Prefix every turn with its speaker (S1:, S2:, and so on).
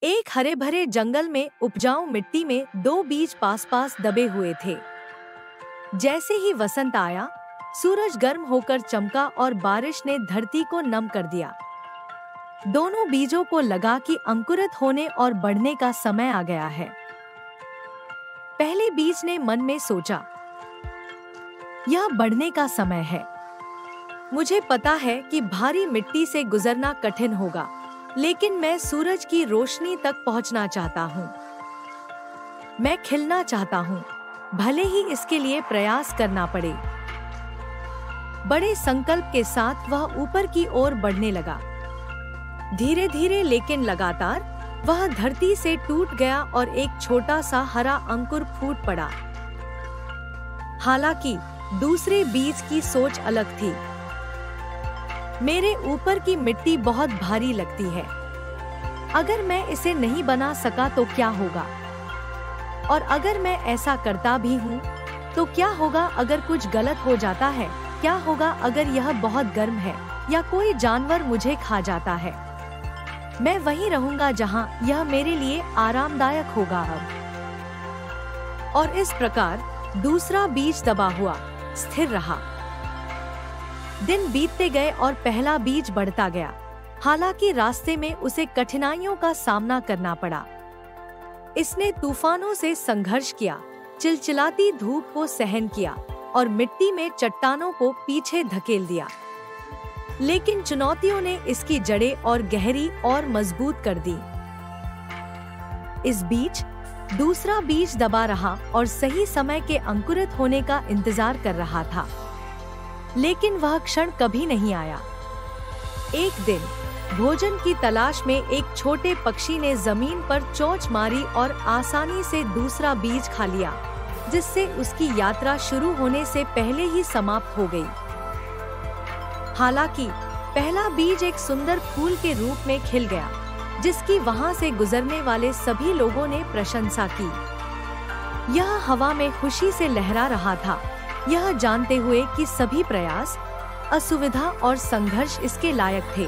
S1: एक हरे भरे जंगल में उपजाऊ मिट्टी में दो बीज पास पास दबे हुए थे। जैसे ही वसंत आया, सूरज गर्म होकर चमका और बारिश ने धरती को नम कर दिया। दोनों बीजों को लगा कि अंकुरित होने और बढ़ने का समय आ गया है। पहले बीज ने मन में सोचा, यह बढ़ने का समय है। मुझे पता है कि भारी मिट्टी से गुजरना कठिन होगा, लेकिन मैं सूरज की रोशनी तक पहुंचना चाहता हूं। मैं खिलना चाहता हूं, भले ही इसके लिए प्रयास करना पड़े। बड़े संकल्प के साथ वह ऊपर की ओर बढ़ने लगा। धीरे धीरे लेकिन लगातार वह धरती से टूट गया और एक छोटा सा हरा अंकुर फूट पड़ा। हालांकि दूसरे बीज की सोच अलग थी। मेरे ऊपर की मिट्टी बहुत भारी लगती है। अगर मैं इसे नहीं बना सका तो क्या होगा? और अगर मैं ऐसा करता भी हूँ तो क्या होगा अगर कुछ गलत हो जाता है? क्या होगा अगर यह बहुत गर्म है या कोई जानवर मुझे खा जाता है? मैं वहीं रहूंगा जहाँ यह मेरे लिए आरामदायक होगा अब। और इस प्रकार दूसरा बीज दबा हुआ स्थिर रहा। दिन बीतते गए और पहला बीज बढ़ता गया। हालांकि रास्ते में उसे कठिनाइयों का सामना करना पड़ा। इसने तूफानों से संघर्ष किया, चिलचिलाती धूप को सहन किया और मिट्टी में चट्टानों को पीछे धकेल दिया। लेकिन चुनौतियों ने इसकी जड़ें और गहरी और मजबूत कर दी। इस बीच दूसरा बीज दबा रहा और सही समय के अंकुरित होने का इंतजार कर रहा था। लेकिन वह क्षण कभी नहीं आया। एक दिन भोजन की तलाश में एक छोटे पक्षी ने जमीन पर चोंच मारी और आसानी से दूसरा बीज खा लिया, जिससे उसकी यात्रा शुरू होने से पहले ही समाप्त हो गई। हालांकि पहला बीज एक सुंदर फूल के रूप में खिल गया, जिसकी वहां से गुजरने वाले सभी लोगों ने प्रशंसा की। यह हवा में खुशी से लहरा रहा था, यह जानते हुए कि सभी प्रयास, असुविधा और संघर्ष इसके लायक थे।